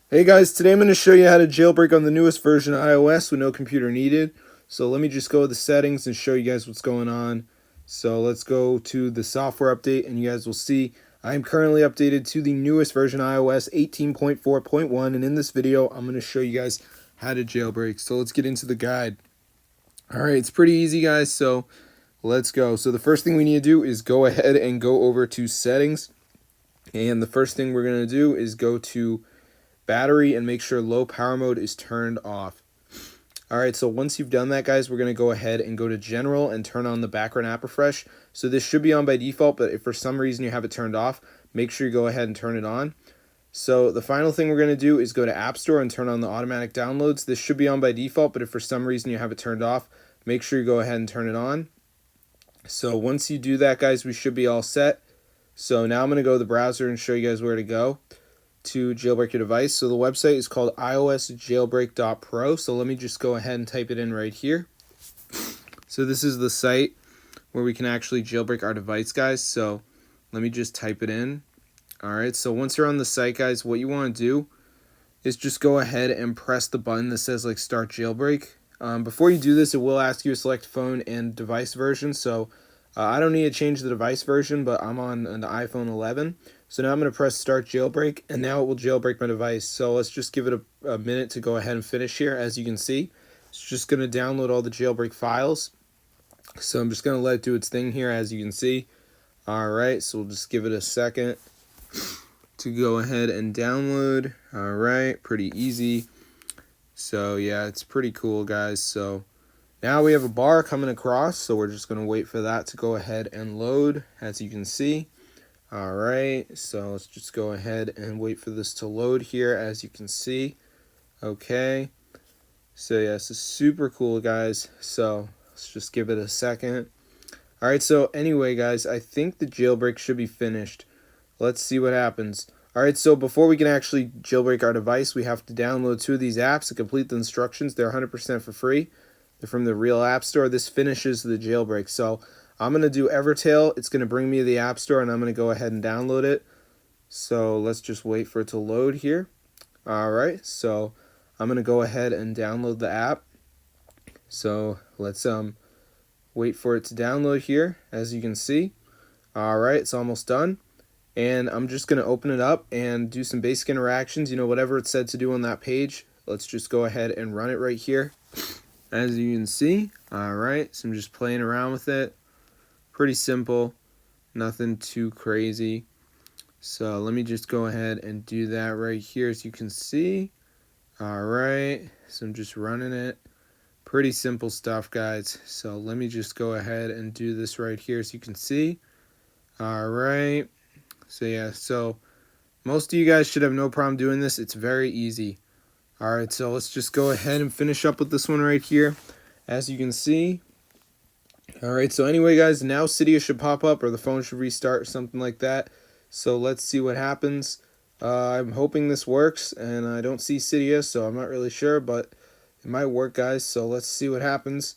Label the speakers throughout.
Speaker 1: Hey guys, today I'm going to show you how to jailbreak on the newest version of iOS with no computer needed. So let me just go to the settings and show you guys what's going on. So let's go to the software update and you guys will see I'm currently updated to the newest version of iOS 18.4.1, and in this video I'm going to show you guys how to jailbreak. So let's get into the guide. Alright, it's pretty easy guys, so let's go. So the first thing we need to do is go ahead and go over to settings, and the first thing we're going to do is go to battery and make sure low power mode is turned off. Alright, so once you've done that guys, we're going to go ahead and go to general and turn on the background app refresh. So this should be on by default, but if for some reason you have it turned off, make sure you go ahead and turn it on. So the final thing we're going to do is go to App Store and turn on the automatic downloads. This should be on by default, but if for some reason you have it turned off, make sure you go ahead and turn it on. So once you do that guys, we should be all set. So now I'm going to go to the browser and show you guys where to go to jailbreak your device. So the website is called iosjailbreak.pro. So let me just go ahead and type it in right here. So this is the site where we can actually jailbreak our device guys. So let me just type it in. Alright, so once you're on the site guys, what you want to do is just go ahead and press the button that says like start jailbreak. Before you do this, it will ask you to select phone and device version. So I don't need to change the device version, but I'm on an iPhone 11. So now I'm going to press start jailbreak, and now it will jailbreak my device. So let's just give it a minute to go ahead and finish here. As you can see, it's just going to download all the jailbreak files. So I'm just going to let it do its thing here, as you can see. Alright, so we'll just give it a second to go ahead and download. Alright, pretty easy. So yeah, it's pretty cool guys. So now we have a bar coming across, so we're just going to wait for that to go ahead and load, as you can see. Alright, so let's just go ahead and wait for this to load here, as you can see. Okay, so yeah, this is super cool guys, so let's just give it a second. Alright, so anyway guys, I think the jailbreak should be finished. Let's see what happens. Alright, so before we can actually jailbreak our device, we have to download 2 of these apps and complete the instructions. They're 100% for free. They're from the real App Store. This finishes the jailbreak. So I'm going to do Evertail. It's going to bring me to the App Store, and I'm going to go ahead and download it. So let's just wait for it to load here. Alright, so I'm going to go ahead and download the app. So let's wait for it to download here, as you can see. Alright, it's almost done. And I'm just going to open it up and do some basic interactions. You know, whatever it said to do on that page. Let's just go ahead and run it right here, as you can see. Alright, so I'm just playing around with it. Pretty simple, nothing too crazy. So let me just go ahead and do that right here, as you can see. Alright, so I'm just running it. Pretty simple stuff guys. So let me just go ahead and do this right here, as you can see. Alright, so yeah, so most of you guys should have no problem doing this. It's very easy. Alright, so let's just go ahead and finish up with this one right here, as you can see. Alright, so anyway guys, now Cydia should pop up, or the phone should restart, or something like that. So let's see what happens. I'm hoping this works, and I don't see Cydia, so I'm not really sure, but it might work guys. So let's see what happens.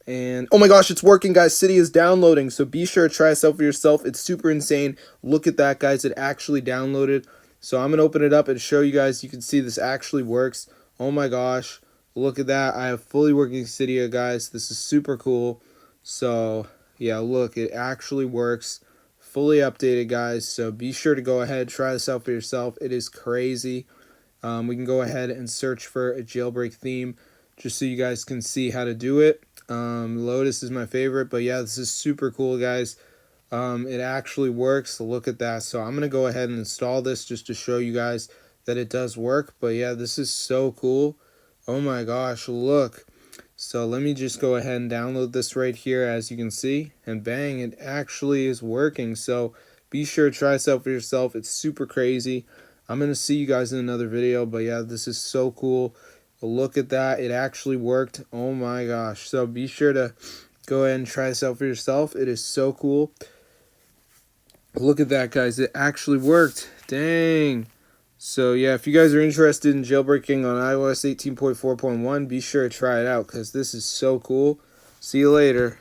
Speaker 1: And oh my gosh, it's working guys. Cydia is downloading, so be sure to try this out for yourself. It's super insane. Look at that guys, it actually downloaded. So I'm going to open it up and show you guys. You can see this actually works. Oh my gosh, look at that. I have fully working Cydia guys. This is super cool. So yeah, look, it actually works. Fully updated guys. So be sure to go ahead, try this out for yourself. It is crazy. We can go ahead and search for a jailbreak theme, just so you guys can see how to do it. Lotus is my favorite, but yeah, this is super cool guys. It actually works. Look at that. So I'm going to go ahead and install this just to show you guys that it does work. But yeah, this is so cool. Oh my gosh, look. So let me just go ahead and download this right here, as you can see. And bang, it actually is working. So be sure to try this out for yourself. It's super crazy. I'm going to see you guys in another video. But yeah, this is so cool. Look at that. It actually worked. Oh my gosh. So be sure to go ahead and try this out for yourself. It is so cool. Look at that guys, it actually worked. Dang. So yeah, if you guys are interested in jailbreaking on iOS 18.4.1, be sure to try it out, because this is so cool. See you later.